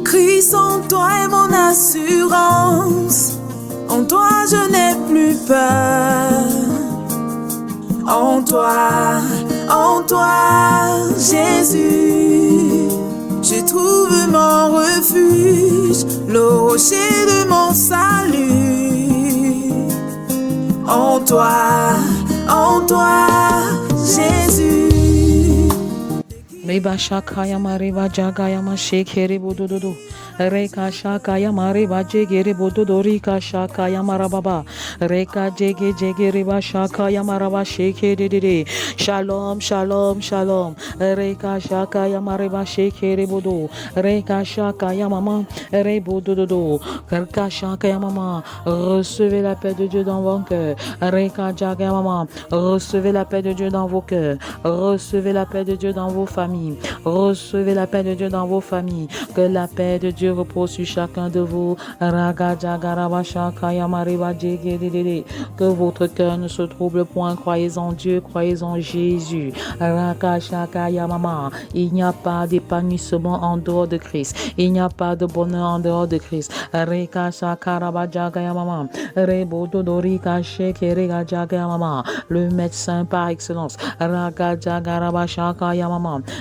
Christ en toi est mon assurance, en toi je n'ai plus peur. En toi, Jésus, je trouve mon refuge, le rocher de mon salut. En toi, Jésus. Reba shakaya mareba jagaya ma shekere bododo. Reka shakaya mareba jegere bododo rika shakaya marababa. Reka jege reba shakaya maraba shekere dede. Shalom, shalom, shalom. Reka shakaya mareba shekere bodo. Reka shakaya mama. Rebododo. Reka shakaya mama. Recevez la paix de Dieu dans vos cœurs. Reka jagaya mama. Recevez la paix de Dieu dans vos cœurs. Recevez la paix de Dieu dans vos familles. Recevez la paix de Dieu dans vos familles. Que la paix de Dieu repose sur chacun de vous. Que votre cœur ne se trouble point. Croyez en Dieu, croyez en Jésus. Il n'y a pas d'épanouissement en dehors de Christ. Il n'y a pas de bonheur en dehors de Christ. Le médecin par excellence.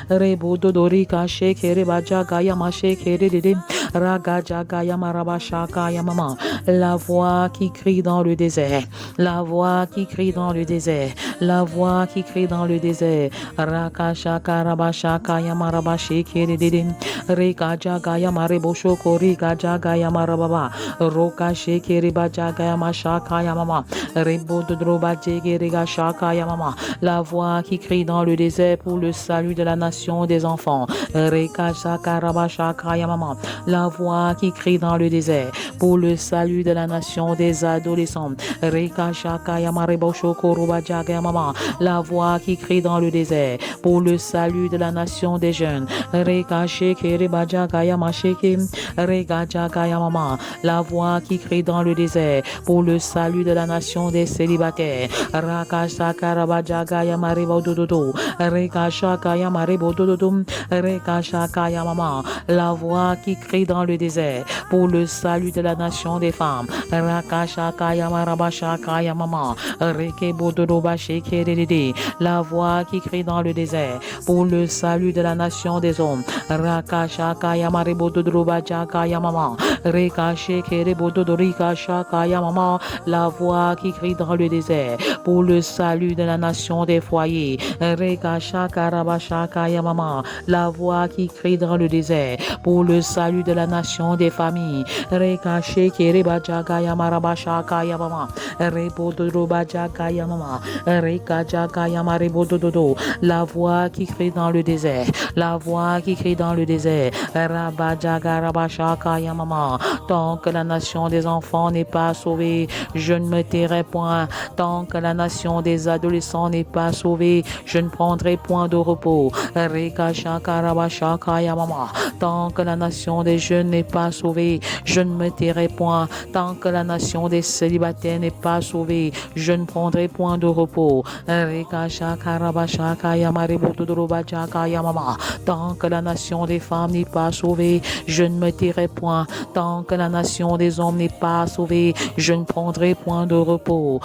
Rebodo dorika shekere bajaga yama shekere dede raga jaga yama rabashaka yamama. La voix qui crie dans le désert, la voix qui crie dans le désert, la voix qui crie dans le désert. Raka shaka rabashaka yama rabashekere dede reka jaga yama reboshoko rika jaga yama rababa roka shekere bajaga yama shaka yamama rebodo droba jegere ga shaka yamama. La voix qui crie dans le désert pour le salut de la nation des enfants. La voix qui crie dans le désert pour le salut de la nation des adolescents. La voix qui crie dans le désert pour le salut de la nation des jeunes. La voix qui crie dans le désert pour le salut de la nation des célibataires. La voix qui crie dans le désert pour le salut de la nation des femmes. La voix qui crie dans le désert pour le salut de la nation des hommes. La voix qui crie dans le désert pour le salut de la nation des foyers. La voix qui crie dans le désert pour le salut de la nation des familles. La voix qui crie dans le désert, la voix qui crie dans le désert. Tant que la nation des enfants n'est pas sauvée, je ne me tairai point. Tant que la nation des adolescents n'est pas sauvée, je ne prendrai point de repos. Tant que la nation des jeunes n'est pas sauvée, je ne me tairai point. Tant que la nation des célibataires n'est pas sauvée, je ne prendrai point de repos. Tant que la nation des femmes n'est pas sauvée, je ne me tairai point. Tant que la nation des hommes n'est pas sauvée, je ne prendrai point de repos.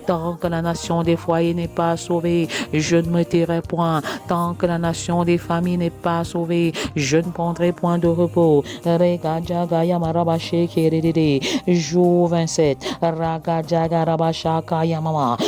Tant que la nation des foyers n'est pas sauvée, je ne me tairai point. Tant que la nation des familles n'est pas sauvée, je ne prendrai point de repos. Jour 27.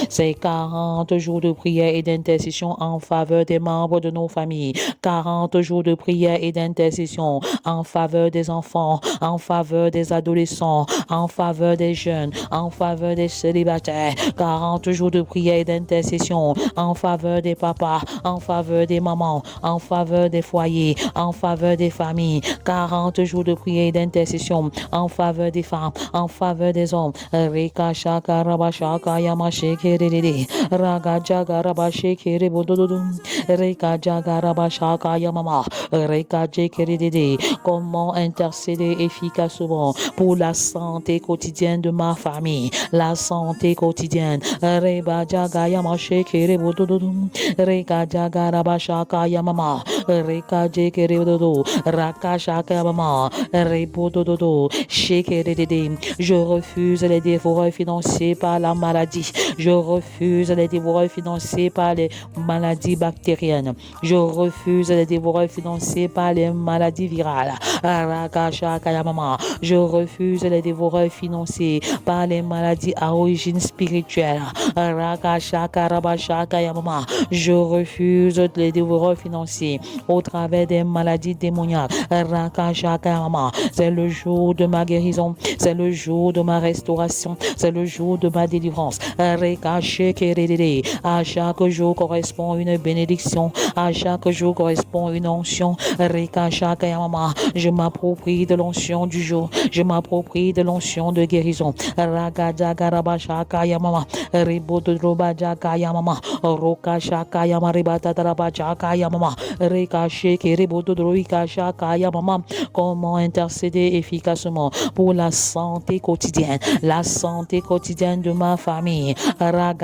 C'est 40 jours de prière et d'intercession en faveur des membres de nos familles. 40 jours de prière et d'intercession en faveur des enfants, en faveur des adolescents, en faveur des jeunes, en faveur des célibataires. 40 jours de prière et d'intercession en faveur des papas, en faveur des mamans, en faveur des foyers, en faveur des familles. 40 jours de prière et d'intercession en faveur des femmes, en faveur des hommes. Reka shaka raba shaka yama sheke rede. Raga jaga raba sheke rebododo. Reka jaga raba shaka yamama. Reka jeke rede. Comment intercéder efficacement pour la santé quotidienne de ma famille, la santé quotidienne. Reba jaga yama sheke rebododo. Reka jaga raba shaka yamama. Reka jeke rebododo. Raka shaka yamama. Rebododo. Sheke rede. Je refuse les dévoreurs financiers par la maladie. Je refuse les dévoreurs financiers par les maladies bactériennes. Je refuse les dévoreurs financiers par les maladies virales. Je refuse les dévoreurs financiers par les maladies à origine spirituelle. Je refuse les dévoreurs financiers au travers des maladies démoniaques. C'est le jour de ma guérison. C'est le jour de ma restauration. C'est le jour de ma délivrance. À chaque jour correspond une bénédiction. À chaque jour correspond une onction. Je m'approprie de l'onction du jour. Je m'approprie de l'onction de guérison. Comment intercéder efficacement pour la santé quotidienne, la santé quotidienne de ma famille. La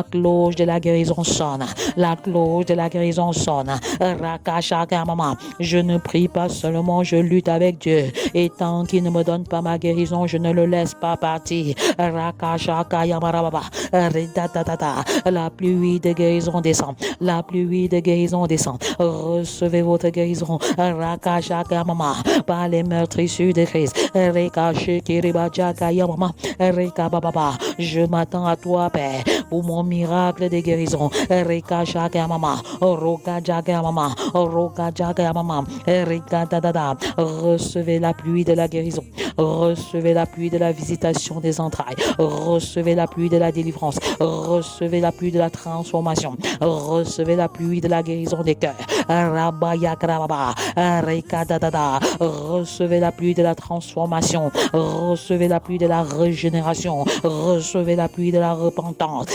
cloche de la guérison sonne. La cloche de la guérison sonne. Je ne prie pas seulement, je lutte avec Dieu. Et tant qu'il ne me donne pas ma guérison, je ne le laisse pas partir. La pluie de guérison descend. La pluie de guérison descend. Recevez votre guérison. Par les meurtrissures de Christ. Je m'attends à toi, Père, pour mon miracle de guérison. Recevez la pluie de la guérison. Recevez la pluie de la visitation des entrailles. Recevez la pluie de la délivrance. Recevez la pluie de la transformation. Recevez la pluie de la guérison des cœurs. Recevez la pluie de la transformation. Recevez la pluie de la régénération. Recevez la pluie de la repentance.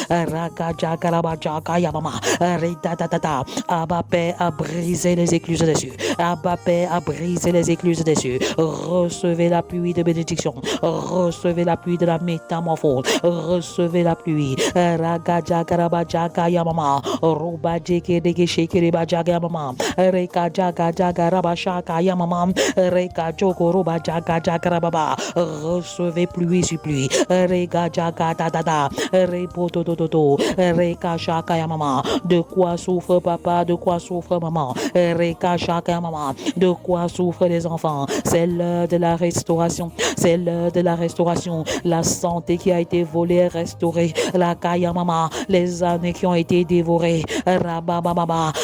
Abba Père a brisé les écluses des cieux. Abba Père a brisé les écluses des cieux. Recevez la pluie de bénédiction. Recevez la pluie de la métamorphose. Recevez la pluie. Recevez pluie sur pluie. De quoi souffre papa, de quoi souffre maman. De quoi souffrent les enfants. C'est l'heure de la restauration. C'est l'heure de la restauration. La santé qui a été volée est restaurée. La kaya mama, les années qui ont été dévorées.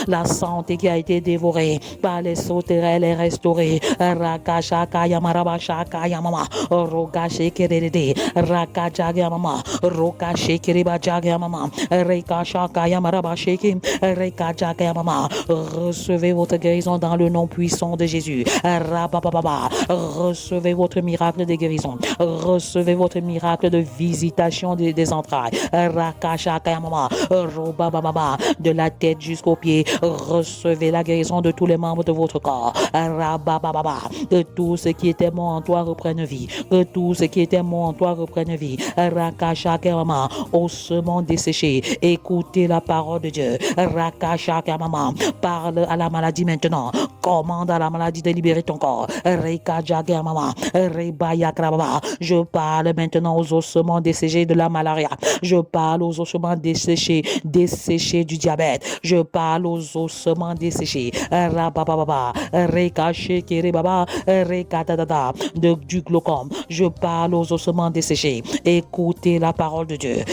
La santé qui a été dévorée par les sauterelles est restaurée. Rakashaka marabashaka yamama. Rokashekerede. Rakajaga mama. Rokashekerebajaga mama. Rekashaka yamarabasheke. Rekajaga mama. Recevez votre guérison dans le nom puissant de Jésus. Recevez votre miracle de guérison. Recevez votre miracle de visitation des entrailles. De la tête jusqu'aux pieds. Recevez la guérison de tous les membres de votre corps. Que tout ce qui était mort en toi reprenne vie. Que tout ce qui était mort en toi reprenne vie. Ossements desséchés. Écoutez la parole de Dieu. Parle à la maladie maintenant. Commande à la maladie de libérer ton corps. Je parle maintenant aux ossements desséchés de la malaria. Je parle aux ossements desséchés du diabète. Je parle aux ossements desséchés. Du glaucome. Je parle aux ossements desséchés. Écoutez la parole de Dieu.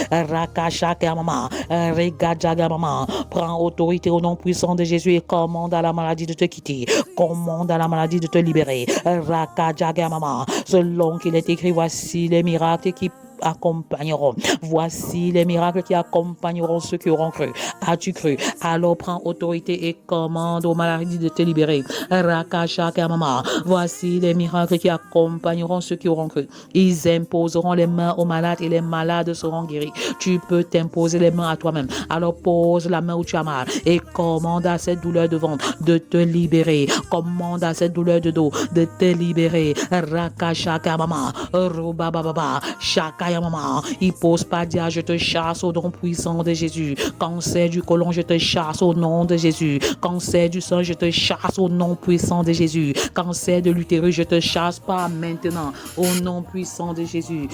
Prends autorité au nom puissant de Jésus et commande à la maladie de te quitter. libérer. Commande à la maladie de te libérer. Rakajaga mama. Selon qu'il est écrit, voici les miracles qui accompagneront. Voici les miracles qui accompagneront ceux qui auront cru. As-tu cru? Alors prends autorité et commande aux maladies de te libérer. Rakashaka mama. Voici les miracles qui accompagneront ceux qui auront cru. Ils imposeront les mains aux malades et les malades seront guéris. Tu peux t'imposer les mains à toi-même. Alors pose la main où tu as mal et commande à cette douleur de ventre de te libérer. Commande à cette douleur de dos de te libérer. Rakashaka mama. Robababa. Shaka maman, hypospadia, je te chasse au nom puissant de Jésus. Cancer du côlon, je te chasse au nom de Jésus. Cancer du sang, je te chasse au nom puissant de Jésus. Cancer de l'utérus, je te chasse pas maintenant au nom puissant de Jésus.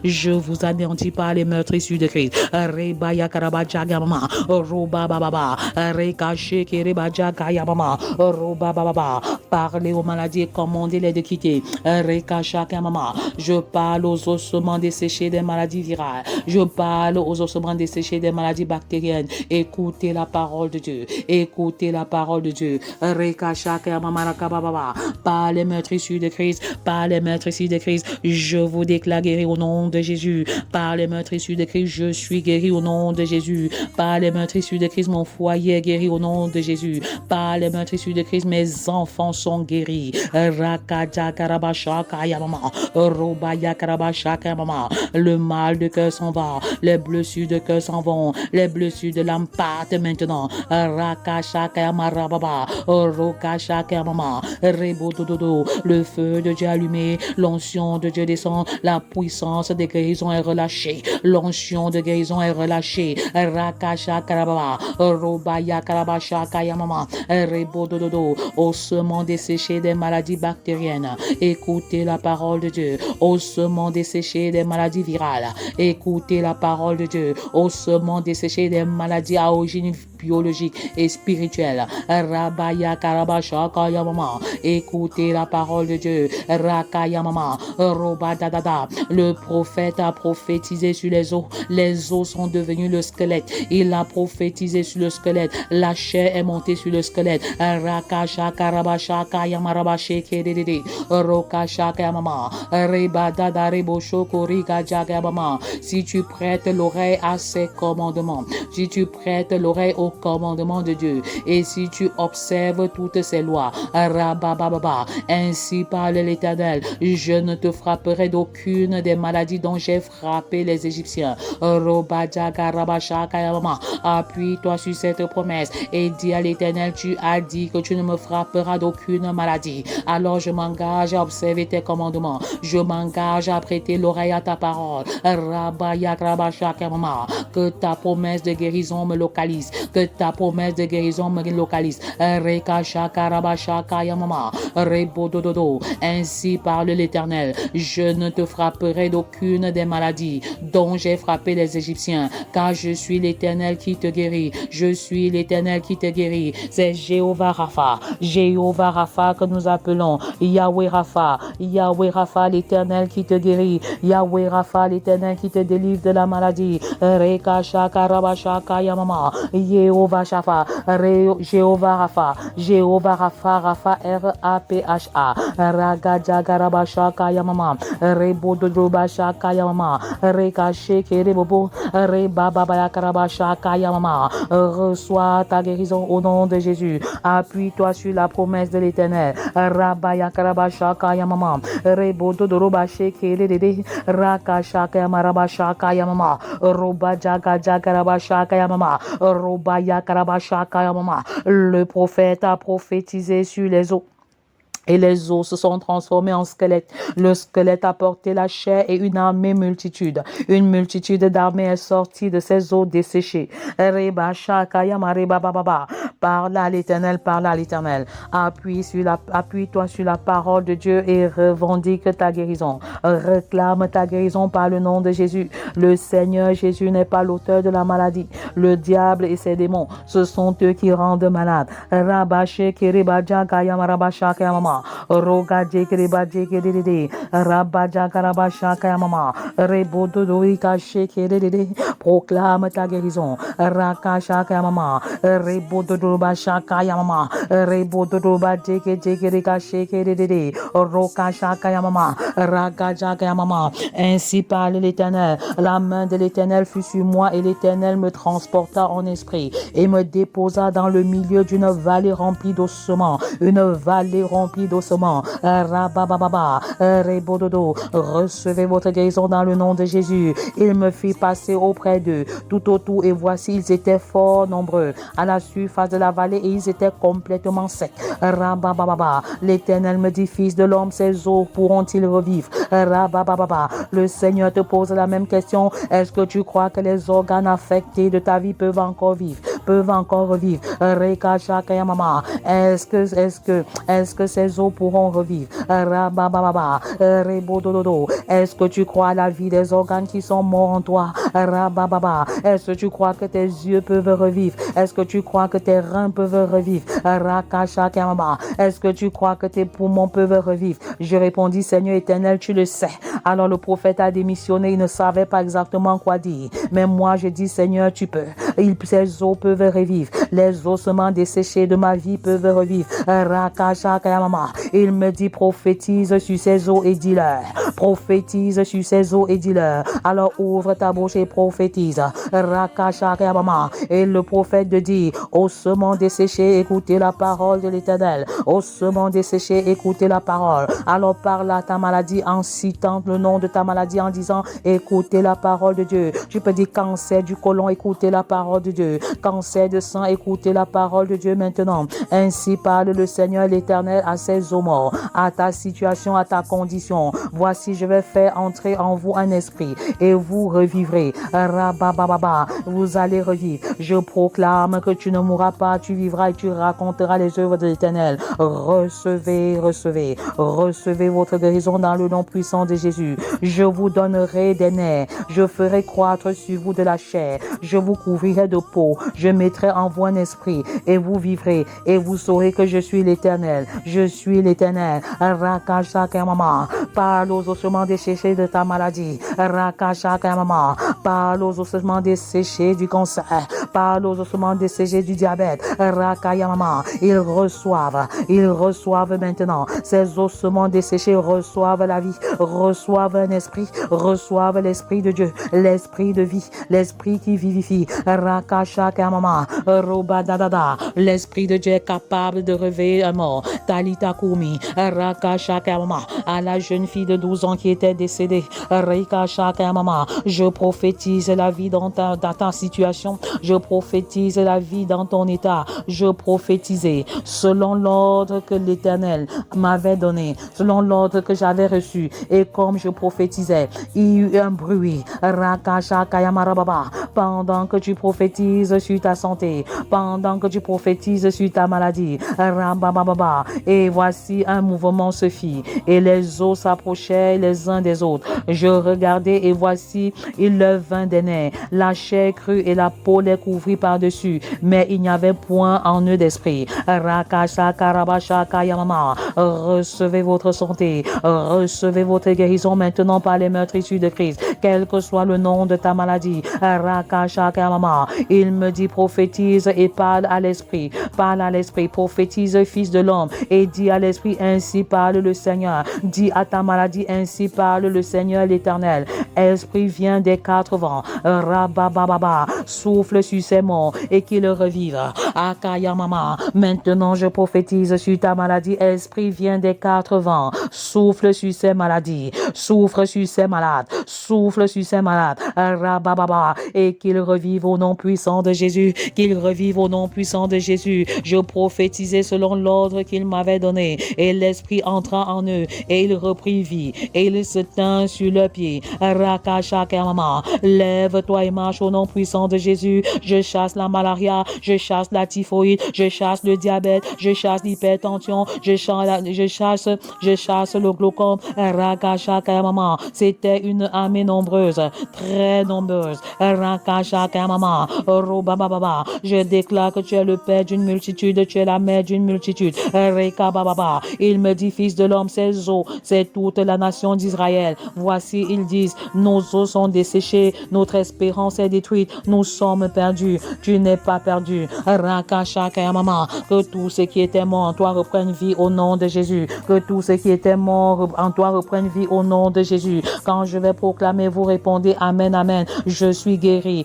Je vous anéantis par les meurtres issus de Christ. Parlez aux maladies, commandez-les de quitter. Je parle aux ossements desséchés des maladies virales. Je parle aux ossements desséchés des maladies bactériennes. Écoutez la parole de Dieu. Écoutez la parole de Dieu. Par les meurtres issus de Christ, par les meurtres issus de Christ, je vous déclare guéri au nom de Jésus. Par les meurtres issus de Christ, je suis guéri au nom de Jésus. Par les meurtres issus de Christ, mon foyer est guéri au nom de Jésus. Par les meurtres issus de Christ, mes enfants sont guéris. Le mal de cœur s'en va, les blessures de cœur s'en vont, les blessures de l'âme partent maintenant. Le feu de Dieu allumé, l'onction de Dieu descend, la puissance de guérison est relâchée, l'onction de guérison est relâchée. Ossements desséchés des maladies bactériennes, écoutez la parole de Dieu. Ossements desséchés des maladies virales, écoutez la parole de Dieu. Ossements desséchés des maladies à origine biologique et spirituelle. Rabaya Karabashaka Yamama. Écoutez la parole de Dieu. Rakayamama. Robadadada. Le prophète a prophétisé sur les os. Les os sont devenus le squelette. Il a prophétisé sur le squelette. La chair est montée sur le squelette. Rakashaka Rabashaka Yamarabasheke Dede. Rokashaka Yamama. Rebadada Reboshoko Riga Jagabama. Si tu prêtes l'oreille à ses commandements, si tu prêtes l'oreille aux commandements de Dieu, et si tu observes toutes ses lois, Rabababa, ainsi parle l'Éternel, je ne te frapperai d'aucune des maladies dont j'ai frappé les Égyptiens. Appuie-toi sur cette promesse et dis à l'Éternel, tu as dit que tu ne me frapperas d'aucune maladie. Alors je m'engage à observer tes commandements. Je m'engage à prêter l'oreille à ta parole. Que ta promesse de guérison me localise. Que ta promesse de guérison me localise. Ainsi parle l'Éternel. Je ne te frapperai d'aucune des maladies dont j'ai frappé les Égyptiens, car je suis l'Éternel qui te guérit. Je suis l'Éternel qui te guérit. C'est Jéhovah Rapha. Jéhovah Rapha que nous appelons. Yahweh Rapha. Yahweh Rapha, l'Éternel qui te guérit. Yahweh Rapha, l'Éternel qui te délivre de la maladie. Jéhovah Shafa, Jéhovah Rapha, Jéhovah Rapha, Rapha R-A-P-H-A, Ragajagarabashaka Yamama, Rebododobashaka Yamama, Rekasheke Rebobo, Rebabayakarabashaka Yamama. Reçois ta guérison au nom de Jésus. Appuie-toi sur la promesse de l'Éternel. Rabayakarabashaka Yamama, Rebododobasheke Rede, Rakashaka Yamarabashaka Yamama, Robajagarabashaka Yamama, Le prophète a prophétisé sur les eaux. Et les os se sont transformés en squelettes. Le squelette a porté la chair et une armée multitude. Une multitude d'armées est sortie de ces os desséchés. Parle à l'Éternel, parle à l'Éternel. Appuie-toi sur la parole de Dieu et revendique ta guérison. Réclame ta guérison par le nom de Jésus. Le Seigneur Jésus n'est pas l'auteur de la maladie. Le diable et ses démons, ce sont eux qui rendent malades. Rabache kiribaja kayama rabasha kayama. Rogaje kiribaje kiride. Rabaja karabasha kayama. Rebododo ikache kiride. Proclame ta guérison. Rakasha kayama. Rebododo basha kayama. Rebododo baje kirikache kiride. Rokasha kayama. Ragaja kayama. Ainsi parle l'Éternel. La main de l'Éternel fut sur moi et l'Éternel me transporta en esprit et me déposa dans le milieu d'une vallée remplie d'ossements. Une vallée remplie d'ossements. Rabababa, rebododo. Recevez votre guérison dans le nom de Jésus. Il me fit passer auprès d'eux tout autour et voici ils étaient fort nombreux à la surface de la vallée et ils étaient complètement secs. Rabababa. L'Éternel me dit, fils de l'homme, ces eaux pourront-ils revivre? Rabababa. Le Seigneur te pose la même question. Est-ce que tu crois que les organes affectés de ta vie peuvent encore vivre, peuvent encore revivre? Est-ce que ces eaux pourront revivre? Est-ce que tu crois à la vie des organes qui sont morts en toi? Est-ce que tu crois que tes yeux peuvent revivre? Est-ce que tu crois que tes reins peuvent revivre? Est-ce que tu crois que tes poumons peuvent revivre? Je répondis, Seigneur éternel, tu le sais. Alors le prophète a démissionné, il ne savait pas exactement quoi dire. Mais moi je dis, Seigneur, tu peux. Ces eaux peuvent revivre. Les ossements desséchés de ma vie peuvent revivre. Il me dit, prophétise sur ces eaux et dis-leur. Prophétise sur ces eaux et dis-leur. Alors ouvre ta bouche et prophétise. Et le prophète dit, ossements desséchés, écoutez la parole de l'Éternel. Ossements desséchés, écoutez la parole. Alors parle à ta maladie en citant le nom de ta maladie en disant, écoutez la parole de Dieu. Tu peux dire cancer du côlon, écoutez la parole de Dieu. Cancer de sang, écoutez la parole de Dieu maintenant. Ainsi parle le Seigneur l'Éternel à ces eaux morts, à ta situation, à ta condition. Voici, je vais faire entrer en vous un esprit et vous revivrez. Rabababa, vous allez revivre. Je proclame que tu ne mourras pas, tu vivras et tu raconteras les œuvres de l'Éternel. Recevez, recevez, recevez votre guérison dans le nom puissant de Jésus. Je vous donnerai des nerfs, je ferai croître sur vous de la chair, je vous couvrirai de peau, je mettrai en vous un esprit et vous vivrez et vous saurez que je suis l'Éternel. Je suis l'Éternel. Rakashakamama. Parle aux ossements desséchés de ta maladie. Rakashakamama. Parle aux ossements desséchés du cancer. Parle aux ossements desséchés du diabète. Rakayamama. Ils reçoivent maintenant. Ces ossements desséchés reçoivent la vie, reçoivent un esprit, reçoivent l'esprit de Dieu, l'esprit de vie, l'esprit qui vivifie. Rakashakamama. Robadadada. L'esprit de Dieu est capable de réveiller un mort. Talita Kumi. Rakashakamama. À la jeune fille de 12 ans qui était décédée. Rakashakamama. Je prophétise la vie dans ta situation. Je prophétise la vie dans ton état. Je prophétisais selon l'ordre que l'Éternel m'avait donné, selon l'ordre que j'avais reçu. Et comme je prophétisais, il y eut un bruit. Rakashakayamarababa. Pendant que tu prophétises sur ta santé, pendant que tu prophétises sur ta maladie. Rambababa. Et voici un mouvement se fit. Et les eaux s'approchaient les uns des autres. Je regardais et voici, il leur vint des nerfs. La chair crue et la peau les couvrit par-dessus. Mais il n'y avait point en eux d'esprit. Rakashakarabashakayamama. Recevez votre santé. Recevez votre guérison maintenant par les meurtrissures de Christ. Quel que soit le nom de ta maladie. Rakashakamama. Il me dit prophétise et parle à l'esprit. Parle à l'esprit. Prophétise, fils de l'homme. Et dis à l'esprit, ainsi parle le Seigneur. Dis à ta maladie, ainsi parle le Seigneur l'Éternel. Esprit vient des quatre vents. Rabababa. Souffle sur ces morts et qu'il revive. Akayamama. Maintenant je prophétise sur ta maladie. Esprit vient des quatre vents. Souffle sur ces maladies. Souffle sur ces malades. Souffle sur ces malades. Rabababa. Et qu'il revive au nom puissant de Jésus. Jésus, qu'ils revivent au nom puissant de Jésus. Je prophétisais selon l'ordre qu'il m'avait donné, et l'Esprit entra en eux, et il reprit vie, et il se tint sur le pied. Rakashakayamama, lève-toi et marche au nom puissant de Jésus. Je chasse la malaria, je chasse la typhoïde, je chasse le diabète, je chasse l'hypertension, je chasse le glaucome. Rakashakayamama, c'était une armée nombreuse, très nombreuse. Rakashakayamama, Robababa, je déclare que tu es le père d'une multitude, tu es la mère d'une multitude. Rekabababa, il me dit, fils de l'homme, ces eaux, c'est toute la nation d'Israël. Voici, ils disent, nos eaux sont desséchées, notre espérance est détruite, nous sommes perdus. Tu n'es pas perdu. Rakashakayamama, que tout ce qui était mort en toi reprenne vie au nom de Jésus. Que tout ce qui était mort en toi reprenne vie au nom de Jésus. Quand je vais proclamer, vous répondez Amen, Amen. Je suis guéri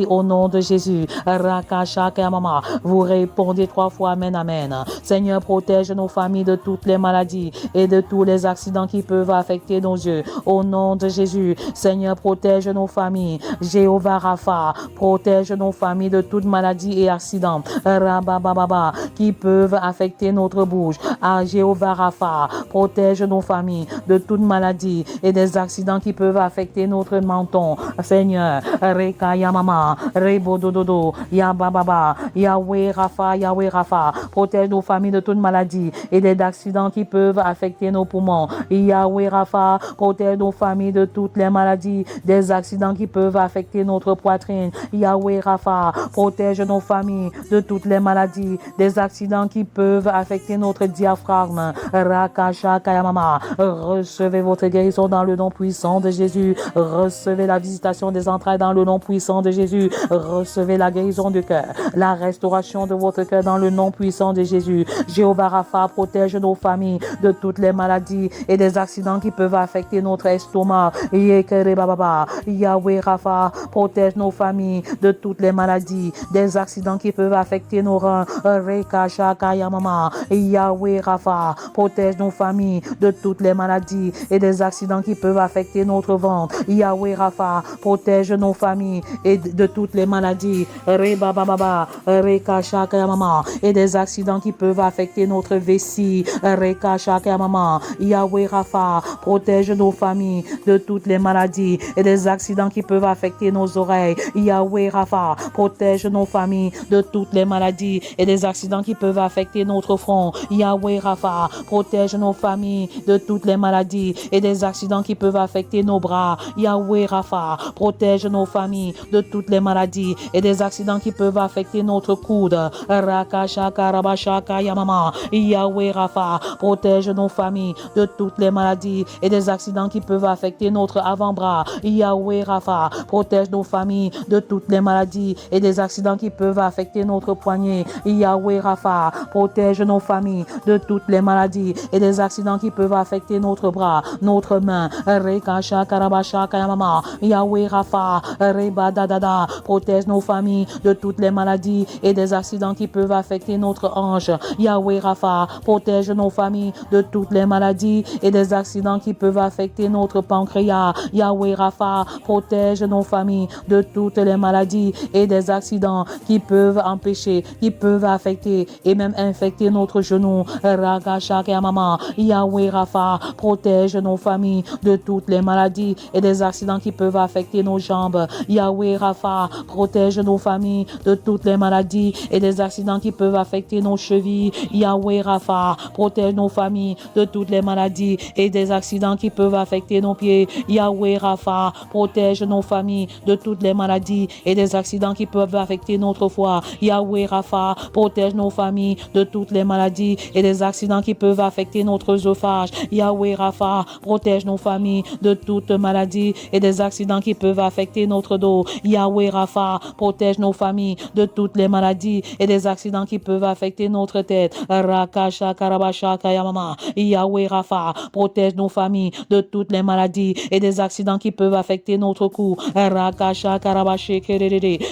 au nom de Jésus. Rakashakayamama, vous répondez 3 fois Amen, Amen. Seigneur, protège nos familles de toutes les maladies et de tous les accidents qui peuvent affecter nos yeux. Au nom de Jésus, Seigneur, protège nos familles. Jéhovah Rapha, protège nos familles de toute maladie et accident. Rabababa, qui peuvent affecter notre bouche. À Jéhovah Rapha, protège nos familles de toute maladie et des accidents qui peuvent affecter notre menton. Seigneur, Rekayamama, Rebodododo, Yabababa, Yahweh Rapha, protège nos familles de toute maladie et des accidents qui peuvent affecter nos poumons. Yahweh Rapha, protège nos familles de toutes les maladies, des accidents qui peuvent affecter notre poitrine. Yahweh Rapha, protège nos familles de toutes les maladies, des accidents qui peuvent affecter notre diaphragme. Rakashakayamama, recevez votre guérison dans le nom puissant de Jésus. Recevez la visitation des entrailles dans le nom puissant de Jésus. Recevez la guérison du cœur, la restauration de votre cœur dans le nom puissant de Jésus. Jéhovah Rapha, protège nos familles de toutes les maladies et des accidents qui peuvent affecter notre estomac. Yahweh Rapha, protège nos familles de toutes les maladies, des accidents qui peuvent affecter nos reins. Rekashakayamama, Yahweh Rapha, protège nos familles de toutes les maladies et des accidents qui peuvent affecter notre ventre. Yahweh Rapha, protège nos familles et de toutes les maladies. Rebababa, Rekashakayamama, et des accidents qui peuvent affecter notre vessie. Rekashakayamama, Yahweh Rapha, protège nos familles de toutes les maladies et des accidents qui peuvent affecter nos oreilles. Yahweh Rapha, protège nos familles de toutes les maladies et des accidents qui peuvent affecter notre front. Yahweh Rapha, protège nos familles de toutes les maladies et des accidents qui peuvent affecter nos bras. Yahweh Rapha, protège nos familles de toutes les maladies et des accidents qui peuvent affecter notre coude. Rakashakayamama, Yahweh Rapha, protège nos familles de toutes les maladies et des accidents qui peuvent affecter notre avant-bras. Yahweh Rapha, protège nos familles de toutes les maladies et des accidents qui peuvent affecter notre poignet. Yahweh Rapha, protège nos familles de toutes les maladies et des accidents qui peuvent affecter notre bras, notre main. Rekashakayamama, Yahweh Rapha, Rebadadada, protège nos familles de toutes les maladies et des accidents qui peuvent affecter notre hanche. Yahweh Rapha, protège nos familles de toutes les maladies et des accidents qui peuvent affecter notre pancréas. Yahweh Rapha, protège nos familles de toutes les maladies et des accidents qui peuvent empêcher, qui peuvent affecter et même infecter notre genou. Rakashakayamama, Yahweh Rapha, protège nos familles de toutes les maladies et des accidents qui peuvent affecter nos jambes. Yahweh Rapha, protège nos familles de toutes les maladies et des accidents qui peuvent affecter nos chevilles. Yahweh Rapha, protège nos familles de toutes les maladies et des accidents qui peuvent affecter nos pieds. Yahweh Rapha, protège nos familles de toutes les maladies et des accidents qui peuvent affecter notre foie. Yahweh Rapha, protège nos familles de toutes les maladies et des accidents qui peuvent affecter notre œsophage. Yahweh Rapha, protège nos familles de toutes maladies et des accidents qui peuvent affecter notre dos. Yahweh Rapha, protège nos familles de toutes les maladies et des accidents qui peuvent affecter notre tête. Rakashakayamama, Yahweh Rapha, protège nos familles de toutes les maladies et des accidents qui peuvent affecter notre cou.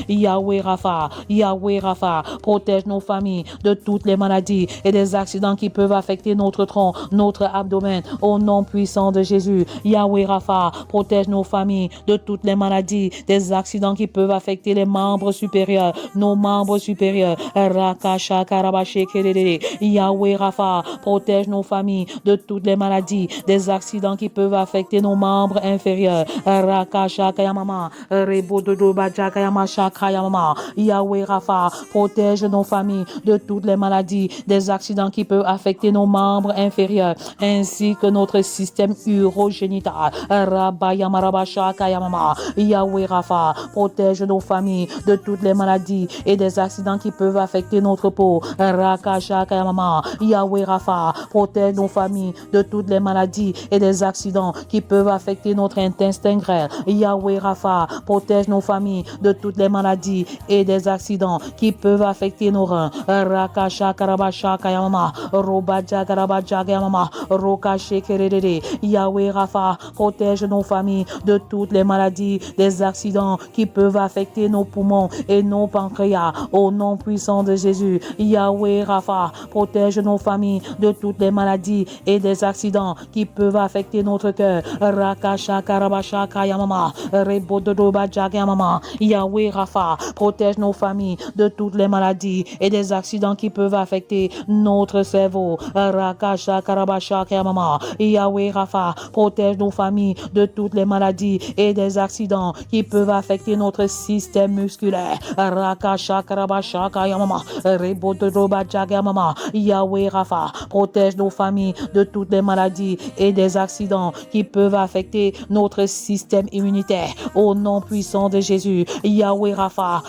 Yahweh Rapha, Yahweh Rapha, protège nos familles de toutes les maladies et des accidents qui peuvent affecter notre tronc, notre abdomen. Au nom puissant de Jésus, Yahweh Rapha, protège nos familles de toutes les maladies, des accidents qui peuvent affecter les membres membres supérieurs, nos membres supérieurs. Rakasha Karabashi Kerere. Yahweh Rapha, protège nos familles de toutes les maladies, des accidents qui peuvent affecter nos membres inférieurs. Rakasha Kayamama, Rebododo Bajakayama Shakayamama. Yahweh Rapha, protège nos familles de toutes les maladies, des accidents qui peuvent affecter nos membres inférieurs, ainsi que notre système urogénital. Rabayamarabasha Kayamama. Yahweh Rapha, protège nos familles de toutes les maladies et des accidents qui peuvent affecter notre peau. Rakasha Kayamama. Yahweh Rapha, protège nos familles de toutes les maladies et des accidents qui peuvent affecter notre intestin grêle. Yahweh Rapha, protège nos familles de toutes les maladies et des accidents qui peuvent affecter nos reins. Rakasha Karabasha Kayamama. Robaja Karabaja Kayamama. Rokashe Kerere. Yahweh Rapha, protège nos familles de toutes les maladies, des accidents qui peuvent affecter nos poumons et nos pancréas. Au nom puissant de Jésus, Yahweh Rapha, protège nos familles de toutes les maladies et des accidents qui peuvent affecter notre cœur. Rakasha Karabasha Kayamama. Rebododo Bajakayamama. Yahweh Rapha, protège nos familles de toutes les maladies et des accidents qui peuvent affecter notre cerveau. Rakasha Karabasha Kayamama. Yahweh Rapha, protège nos familles de toutes les maladies et des accidents qui peuvent affecter notre système musculaire. Rakasha Karabasha Kayamama. Rebododo Bajakayamama. Yahweh Rapha, protège nos familles de toutes les maladies et des accidents qui peuvent affecter notre système immunitaire. Au nom puissant de Jésus, Yahweh Rapha,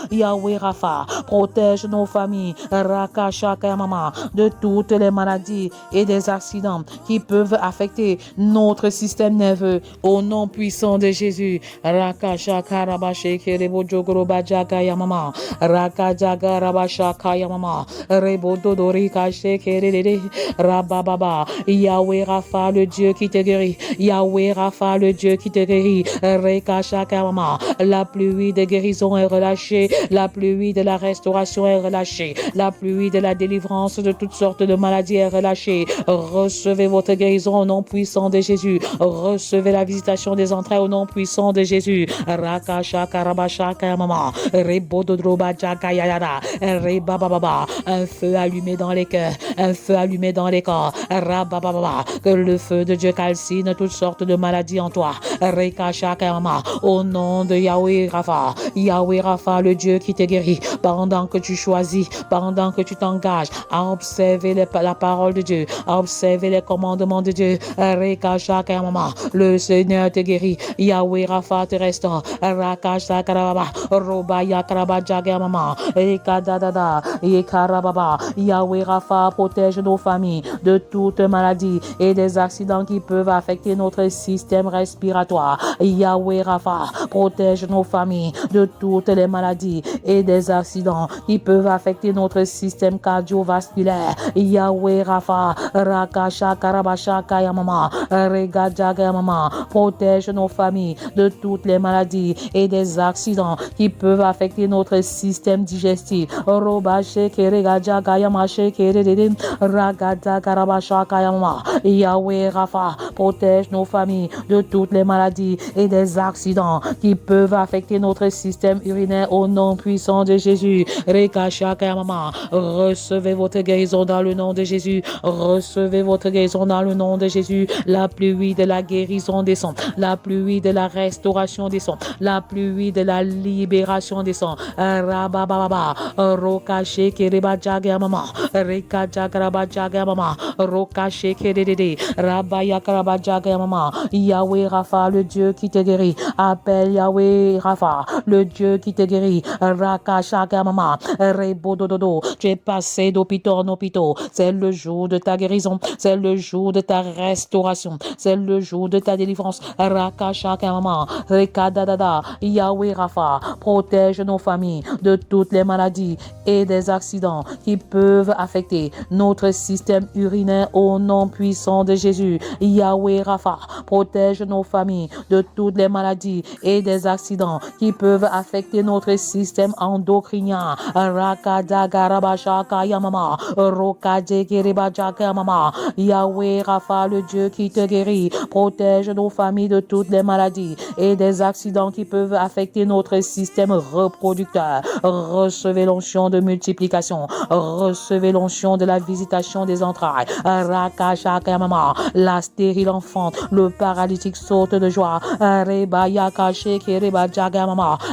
protège nos familles. Rakasha Kayamama, de toutes les maladies et des accidents qui peuvent affecter notre système nerveux. Au nom puissant de Jésus, Rakasha Karabashe Kerebo Baja Kayamama. Rakajaga Rabasha Kayamama. Rebododori Kache Kerere. Rabababa. Yahweh Rapha, le Dieu qui te guérit. Yahweh Rapha, le Dieu qui te guérit. Rekasha Kayamama. La pluie de guérison est relâchée. La pluie de la restauration est relâchée. La pluie de la délivrance de toutes sortes de maladies est relâchée. Recevez votre guérison au nom puissant de Jésus. Recevez la visitation des entrailles au nom puissant de Jésus. Rakasha Karabasha Kayamama. Rebododroba Jakayayada. Rebababa. Un feu allumé dans les cœurs. Un feu allumé dans les corps. Rabababa. Que le feu de Dieu calcine toutes sortes de maladies en toi. Rekasha Kayamama. Au nom de Yahweh Rapha. Yahweh Rapha, le Dieu qui te guérit. Pendant que tu choisis, pendant que tu t'engages à observer la parole de Dieu, à observer les commandements de Dieu. Rekasha Kayamama. Le Seigneur te guérit. Yahweh Rapha te restaure. Rakasha Karababa. Robaya Karabaja Kayamama. Ekadadada. Ekarababa. Yahweh Rapha, protège nos familles de toutes maladies et des accidents qui peuvent affecter notre système respiratoire. Yahweh Rapha, protège nos familles de toutes les maladies et des accidents qui peuvent affecter notre système cardiovasculaire. Yahweh Rapha, Rakasha Karabasha Kayamama. Regaja Kayamama. Protège nos familles de toutes les maladies et des accidents qui peuvent affecter notre système digestif. Robache Keregaja Kayamache Kerede. Ragada Karabasha Kayamama. Yahweh Rapha, protège nos familles de toutes les maladies et des accidents qui peuvent affecter notre système urinaire au nom puissant de Jésus. Rekasha Kayamama. Recevez votre guérison dans le nom de Jésus. Recevez votre guérison dans le nom de Jésus. La pluie de la guérison descend. La pluie de la restauration descend. La pluie de la libération descend. Rabababa. Rokache Kerebaja Kayamama. Rekaja Karabaja Kayamama. Rokache Kerede. Rabaya Karabaja Kayamama. Yahweh Rapha, le Dieu qui te guérit. Appelle Yahweh Rapha, le Dieu qui te guérit. Rakasha Kayamama. Rebodododo. Tu es passé d'hôpital en hôpital. C'est le jour de ta guérison. C'est le jour de ta restauration. C'est le jour de ta délivrance. Rakasha Kayamama. Rekadadada. Yahweh Rapha, protège nos familles de toutes les maladies et des accidents qui peuvent affecter notre système urinaire au nom puissant de Jésus. Yahweh Yahweh Rapha, protège nos familles de toutes les maladies et des accidents qui peuvent affecter notre système endocrinien. Rakadagarabashakayamama, Rokadekeribachakayamama. Yahweh Rapha, le Dieu qui te guérit, protège nos familles de toutes les maladies et des accidents qui peuvent affecter notre système reproducteur. Recevez l'onction de multiplication, recevez l'onction de la visitation des entrailles. Rakashakayamama, la stérile enfante, le paralytique saute de joie.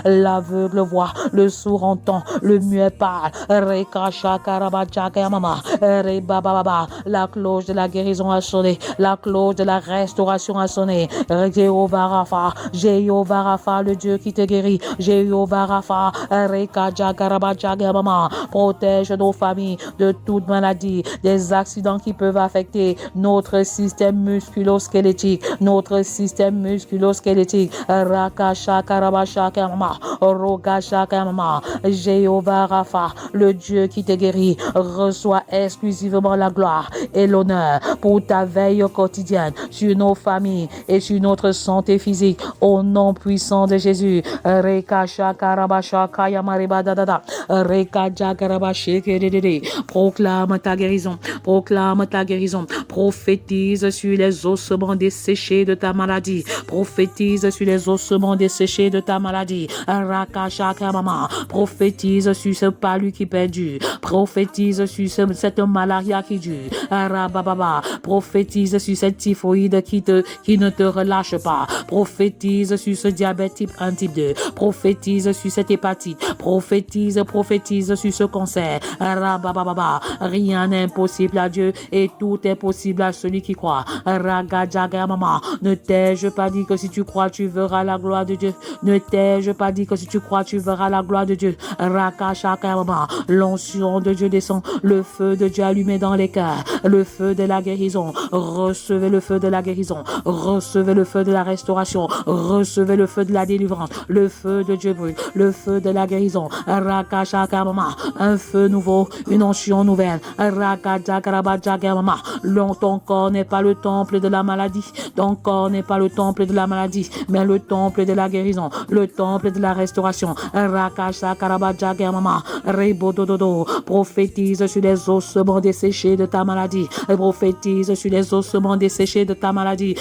L'aveugle voit, le sourd entend, le muet parle. La cloche de la guérison a sonné, la cloche de la restauration a sonné. Jéhovah Rapha, Jéhovah Rapha, le Dieu qui te guérit. Jéhovah Rapha, protège nos familles de toute maladie, des accidents qui peuvent affecter notre système musculo-squelettique, notre système musculo-squelettique. Jéhovah Rapha, le Dieu qui te guérit, reçoit exclusivement la gloire et l'honneur pour ta veille quotidienne sur nos familles et sur notre santé physique. Au nom puissant de Jésus. Proclame ta guérison, proclame ta guérison, prophétise sur les ossements desséchés de ta maladie, prophétise sur les ossements desséchés de ta maladie. Prophétise sur ce palu qui perdure, prophétise sur cette malaria qui dure. Prophétise sur cette typhoïde qui ne te relâche pas, prophétise sur ce diabète type 1, type 2, prophétise sur cette hépatite, prophétise sur ce cancer. Rien n'est impossible à Dieu et tout est possible à celui qui croit. Ne t'ai-je pas dit que si tu crois tu verras la gloire de Dieu? Ne t'ai-je pas dit que si tu crois tu verras la gloire de Dieu? L'onction de Dieu descend, le feu de Dieu allumé dans les cœurs, le feu de la guérison. Recevez le feu de la guérison, recevez le feu de la restauration, recevez le feu de la délivrance. Le feu de Dieu brûle, le feu de la guérison. Un feu nouveau, une onction nouvelle. Ton corps n'est pas le temple de la maladie, ton corps n'est pas le temple de la maladie, mais le temple de la guérison, le temple de la restauration. Prophétise sur les ossements desséchés de ta maladie, prophétise sur les ossements desséchés de ta maladie.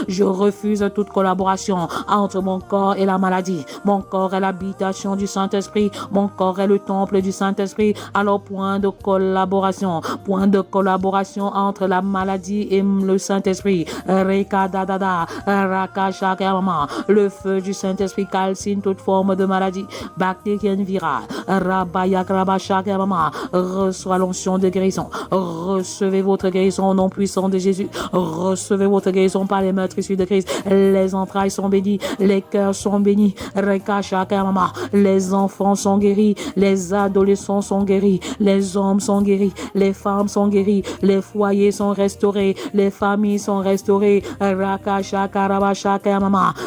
Je refuse toute collaboration entre mon corps et la maladie. Mon corps est l'habitation du Saint-Esprit, mon corps est le temple du Saint-Esprit. Alors point de collaboration entre la maladie et le Saint-Esprit. Le feu du Saint-Esprit calcine toute forme de maladie bactérienne, virale. Reçois l'onction de guérison, recevez votre guérison au nom puissant de Jésus, recevez votre guérison par les meurtrissures de Christ. Les entrailles sont bénies, les cœurs sont bénis, les enfants sont guéris, les adolescents sont guéris, les hommes sont guéris, les femmes sont guéries, les foyers sont restaurés, les familles sont restaurées.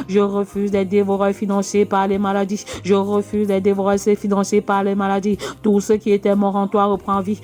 Je refuse d'être dévoreur financier par les maladies, je refuse d'être dévoreur financier par les maladies. Tout ce qui était mort en toi reprend vie.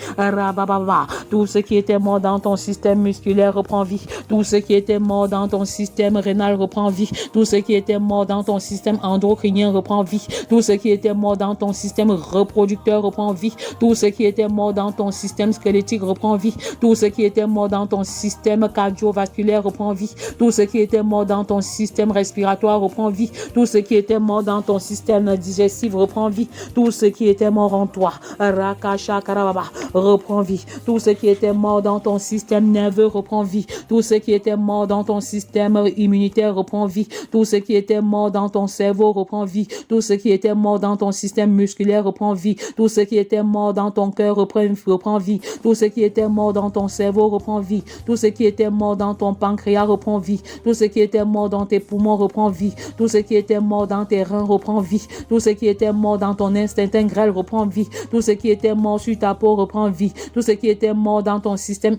Tout ce qui était mort dans ton système musculaire reprend vie. Tout ce qui était mort dans ton système rénal reprend vie. Tout ce qui était mort dans ton système endocrinien reprend vie. Tout ce qui était mort dans ton système reproducteur reprend vie. Tout ce qui était mort dans ton système squelettique reprend vie. Tout ce qui était mort dans ton système cardiovasculaire reprend vie. Tout ce qui était mort dans ton système respiratoire reprend vie. Tout ce qui était mort dans ton système digestif reprend vie. Tout ce qui était mort en toi reprend vie. Tout ce qui était mort dans ton système nerveux reprend vie. Tout ce qui était mort dans ton système immunitaire reprend vie. Tout ce qui était mort dans ton cerveau reprend vie. Tout ce qui était mort dans ton système musculaire reprend vie. Tout ce qui était mort dans ton cœur reprend vie. Tout ce qui était mort dans ton cerveau reprend vie. Tout ce qui était mort dans ton pancréas reprend vie. Tout ce qui était mort dans tes poumons reprend vie. Tout ce qui était mort dans tes reins reprend vie. Tout ce qui était mort dans ton intestin grêle reprend vie. Tout ce qui était mort sur ta peau reprend vie. Tout ce qui était mort dans ton système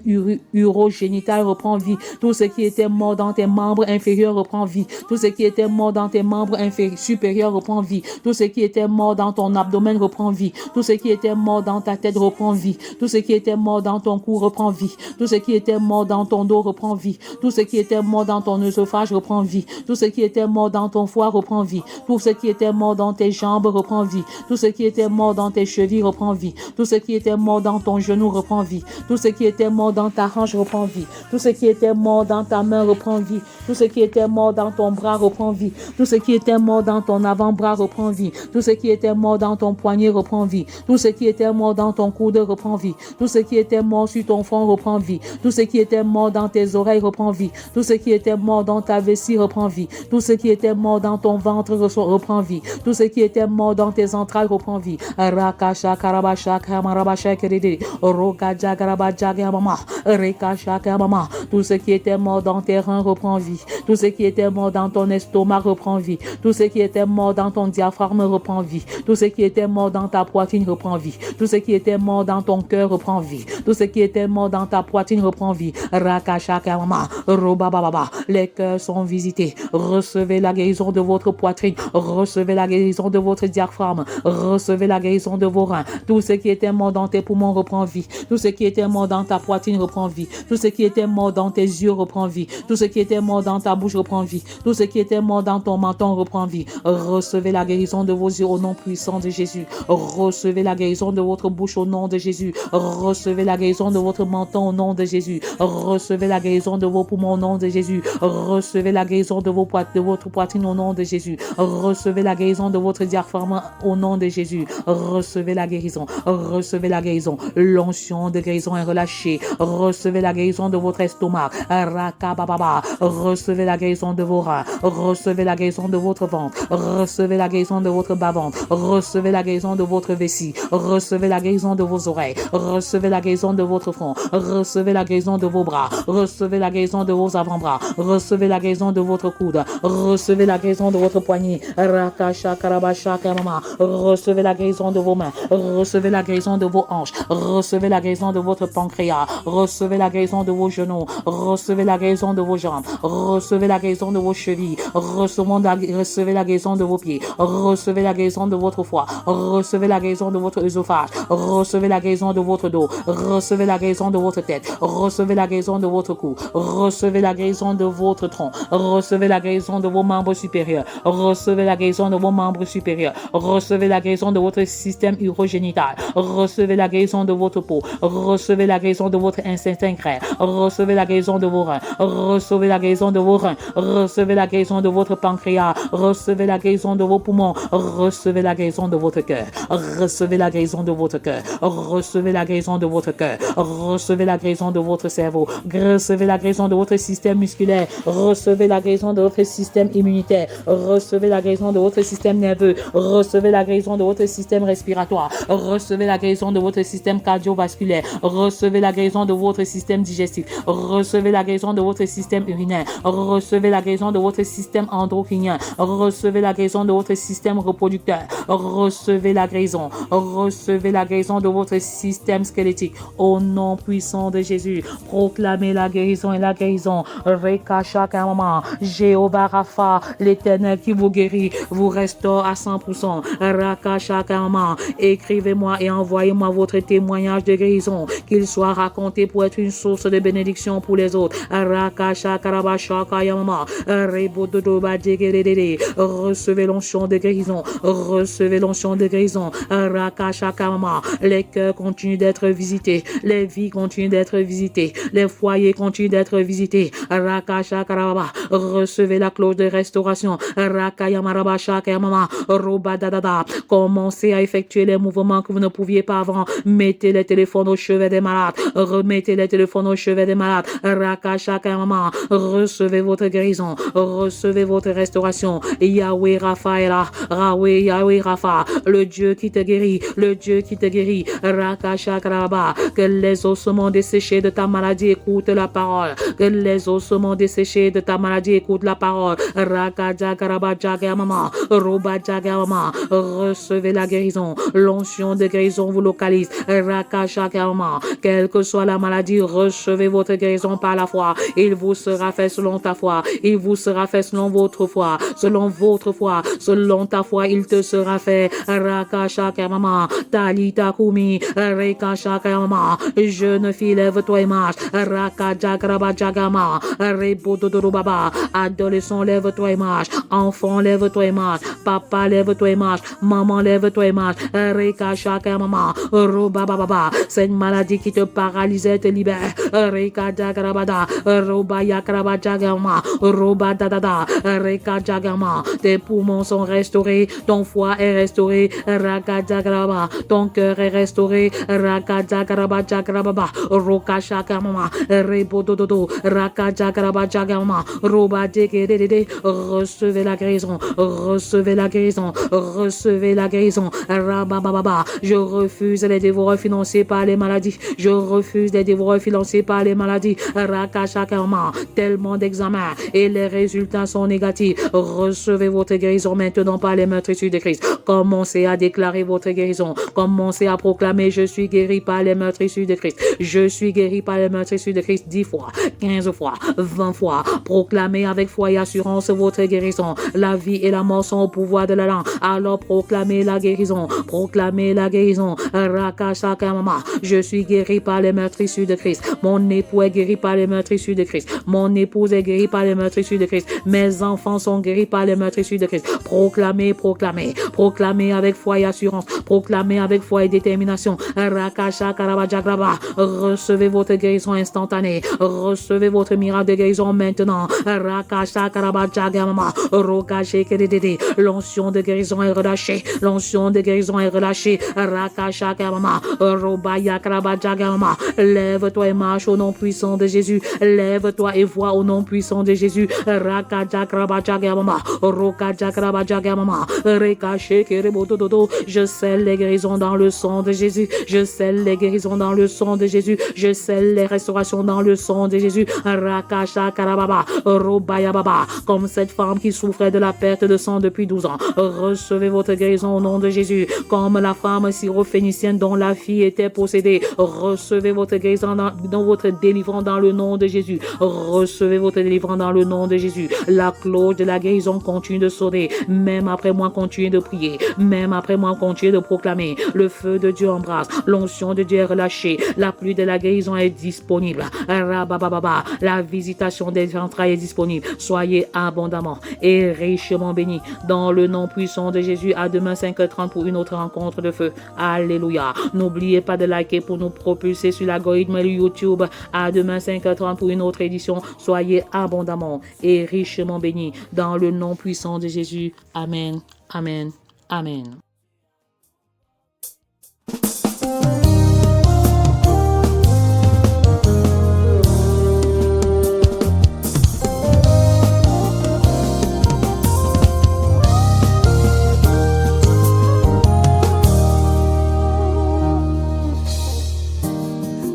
urogénital reprend vie. Tout ce qui était mort dans tes membres inférieurs reprend vie. Tout ce qui était mort dans tes membres supérieurs reprend vie. Tout ce qui était mort dans ton abdomen reprend vie. Tout ce qui était mort dans ta tête reprend vie. Tout ce qui était mort dans ton cou reprend vie. Tout ce qui était mort dans ton dos reprend vie. Tout ce qui était mort dans ton œsophage reprend vie. Tout ce qui était mort dans ton foie reprend vie. Tout ce qui était mort dans tes jambes reprend vie. Tout ce qui était mort dans tes chevilles reprend vie. Tout ce qui était mort dans ton genou reprend vie. Tout ce qui était mort dans ta hanche reprend vie. Tout ce qui était mort dans ta main reprend vie. Tout ce qui était mort dans ton bras reprend vie. Tout ce qui était mort dans ton avant-bras reprend vie. Tout ce qui était mort dans ton poignet reprend vie. Tout ce qui était mort dans ton coude reprend vie. Tout ce qui était mort sur ton front reprend vie. Tout ce qui était mort dans tes oreilles reprend vie. Tout ce qui était mort dans ta vessie reprend vie. Tout ce qui était mort dans ton ventre reprend vie. Tout ce qui était mort dans tes entrailles reprend vie. Rakasha karabasha kamarabasha kerede. Rokaja karabaja gamama. Rekasha kamama. Tout ce qui était mort dans tes reins reprend vie. Tout ce qui était mort dans ton estomac reprend vie. Tout ce qui était mort dans ton diaphragme reprend vie. Tout ce qui était mort dans ta poitrine reprend vie. Tout ce qui était mort dans ton cœur reprend vie. Tout ce qui était mort dans ta poitrine reprend vie. Rakasha kamama. Robababa. Les cœurs sont visités. Recevez la guérison de votre poitrine. Recevez la guérison de votre diaphragme. Recevez la guérison de vos reins. Tout ce qui était mort dans tes poumons reprend vie. Tout ce qui était mort dans ta poitrine reprend vie. Tout ce qui était mort dans tes yeux reprend vie. Tout ce qui était mort dans ta bouche reprend vie. Tout ce qui était mort dans ton menton reprend vie. Recevez la guérison de vos yeux au nom puissant de Jésus. Recevez la guérison de votre bouche au nom de Jésus. Recevez la guérison de votre menton au nom de Jésus. Recevez la guérison de vos poumons au nom de Jésus. Recevez la guérison de votre poitrine au nom de Jésus. Recevez la guérison de votre diaphragme au nom de Jésus. Recevez la guérison. Recevez la guérison. L'onction de guérison est relâchée. Recevez la guérison de votre estomac. Rakababa. Recevez la guérison de vos reins. Recevez la guérison de votre ventre. Recevez la guérison de votre bas-ventre. Recevez la guérison de votre vessie. Recevez la guérison de vos oreilles. Recevez la guérison de votre front. Recevez la guérison de vos bras. Recevez la guérison de vos avant-bras. Recevez la guérison de votre coude. Recevez la guérison de votre poignet. Rakasha karabasha kamama. Recevez la guérison de vos mains. Recevez la guérison de vos hanches. Recevez la guérison de votre pancréas. Recevez la guérison de vos genoux. Recevez la guérison de vos jambes. Recevez la guérison de vos chevilles. Recevez la guérison de vos pieds. Recevez la guérison de votre foie. Recevez la guérison de votre œsophage. Recevez la guérison de votre dos. Recevez la guérison de votre tête. Recevez la guérison de votre cou. Recevez la guérison de votre tronc. Recevez la guérison de vos membres supérieurs. Recevez la guérison de vos membres supérieurs. Recevez la guérison de votre système urogénital. Recevez la guérison de votre peau. Recevez la guérison de votre intestin grêle. Recevez la guérison de vos reins. Recevez la guérison de vos reins. Recevez la guérison de votre pancréas. Recevez la guérison de vos poumons. Recevez la guérison de votre cœur. Recevez la guérison de votre cœur. Recevez la guérison de votre cœur. Recevez la guérison de votre cerveau. Recevez la guérison de votre système musculaire. Recevez la guérison de votre système immunitaire. Recevez la guérison de votre système nerveux. Recevez la guérison de votre système respiratoire. Recevez la guérison de votre système cardiovasculaire. Recevez la guérison de votre système digestif. Recevez la guérison de votre système urinaire. Recevez la guérison de votre système endocrinien. Recevez la guérison de votre système reproducteur. Recevez la guérison. Recevez la guérison de votre système squelettique. Au nom puissant de Jésus, proclamez la guérison et la guérison. Rekashakamama, Jéhovah Rapha, l'Éternel qui vous guérit, vous restaure à 100%. Rakashakamama, écrivez-moi et envoyez-moi votre témoignage de guérison, qu'il soit raconté pour être une source de bénédiction pour les autres. Rakashakarabashakayamama, Rebododobadjegerede, recevez l'onction de guérison, recevez l'onction de guérison. Rakashakamama, les cœurs continuent d'être visités, les vies continuent d'être visitées, les foyers continuent d'être visités. Rakashakarababa, recevez la clause de restauration. Rakayamarabashakayamama, Robadadada, commencez à effectuer les mouvements que vous ne pouviez pas avant. Mettez les téléphones au chevet des malades. Remettez les téléphones au chevet des malades. Rakashakamama, recevez votre guérison. Recevez votre restauration. Yahweh Raphaël, Yahweh Rapha, le Dieu qui te guérit, le Dieu qui te guérit. Rakashakaraba, que les ossements desséchés de ta maladie écoutent la parole. Que les ossements desséchés de ta maladie écoutent la parole. Rakajakarabajagama, Robajagamama, recevez la guérison. L'onction de guérison vous localise. Rakashakarama, quelle que soit la maladie, recevez votre guérison par la foi. Il vous sera fait selon ta foi. Il vous sera fait selon votre foi. Selon votre foi. Selon ta foi, il te sera fait. Rakashakarama, Talita Kumi, Rekashakarama, jeune fille, lève-toi et marche. Rakajagrabajagama, Rebododorobaba, adolescent, lève-toi et marche. Enfant, lève-toi et marche. Papa, lève-toi et marche. Maman, lève-toi et marche. Rekashakama, Robababa, cette maladie qui te paralysait te libère. Rekajagrabada, Robayakrabajagama, Robadadada, Rekajagama, tes poumons sont restaurés, ton foie est restauré. Rakajagraba, ton cœur est restauré. Rakajagrabajagababa, Rokashakama, Rebodododo, Rakajagrabajagama, Robadegedede, recevez la guérison, recevez la guérison, recevez la guérison. Rabababa, je refuse les dévoreurs financés par les maladies, je refuse les dévoreurs financés par les maladies. Rakashakama, tellement d'examens et les résultats sont négatifs. Recevez votre guérison maintenant par les meurtrissures de Christ. Commencez à déclarer votre guérison. Commencez à proclamer: je suis guéri par les meurtrissures de Christ. Je suis guéri par les meurtrissures de Christ 10 fois, 15 fois, 20 fois. Proclamez avec foi et assurance votre guérison. La vie et la mort sont au pouvoir de la langue. Alors proclamez la guérison. Proclamez la guérison. Rakashakama, je suis guéri par les meurtrissures de Christ. Mon époux est guéri par les meurtrissures de Christ. Mon épouse est guérie par les meurtrissures de Christ. Mes enfants sont guéris par les meurtrissures de Christ. Proclamez, proclamez, proclamez avec foi et assurance. Proclamez avec foi et détermination. Rakashakarabajagraba, recevez votre guérison instantanée. Recevez votre miracle de guérison maintenant. Rakashakarabajagrama, Rokashekedede, l'onction de guérison est relâchée. L'onction de guérison est relâchée. Rakashakama, Robayakrabajagama, lève-toi et marche au nom puissant de Jésus. Lève-toi et vois au nom puissant de Jésus. Rakajakrabajagama, Rokajakrabajagama, Rekashekerebodododo, je scelle les guérisons dans le sang de Jésus. Je scelle les guérisons dans le sang de Jésus. Je scelle les restaurations dans le sang de Jésus. Rakashakarababa, Robayababa, comme cette femme qui souffrait de la perte de sang depuis 12 ans. Recevez votre guérison au nom de Jésus. Comme la femme syrophénicienne dont la fille était possédée. Recevez votre guérison dans votre délivrance dans le nom de Jésus. Recevez votre délivrance dans le nom de Jésus. La cloche de la guérison continue de sonner. Même après moi, continuez de prier. Même après moi, continuez de proclamer. Le feu de Dieu embrasse. L'onction de Dieu est relâchée. La pluie de la guérison est disponible. Rabababa, la visitation des entrailles est disponible. Soyez abondamment et richement bénis dans le nom puissant de Jésus. À demain 5h30 pour une autre rencontre de feu. Alléluia. N'oubliez pas de liker pour nous propulser sur l'algorithme YouTube. À demain 5h30 pour une autre édition. Soyez abondamment et richement bénis dans le nom puissant de Jésus. Amen. Amen. Amen.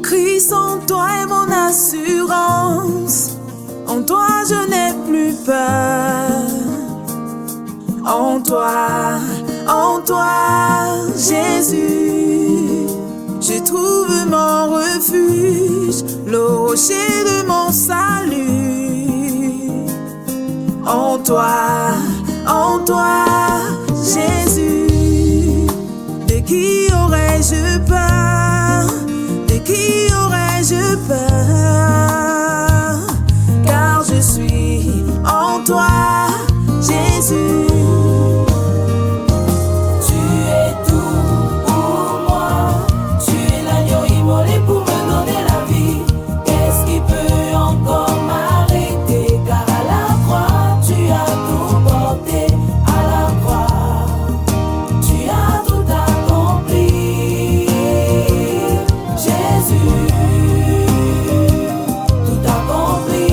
Christ en toi est mon assurance. En toi je n'ai plus peur. En toi, Jésus, je trouve mon refuge, le rocher de mon salut. En toi, Jésus, de qui aurais-je peur? De qui aurais-je peur? Car je suis en toi, Jésus. Tu es tout pour moi. Tu es l'agneau immolé pour me donner la vie. Qu'est-ce qui peut encore m'arrêter? Car à la croix, tu as tout porté. À la croix, tu as tout accompli. Jésus, tout accompli.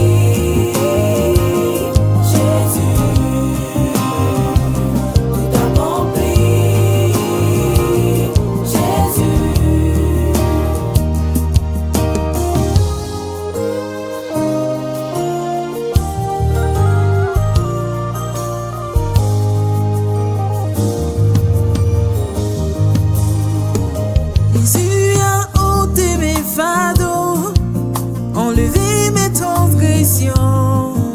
Jésus a ôté mes fardeaux, enlevé mes transgressions.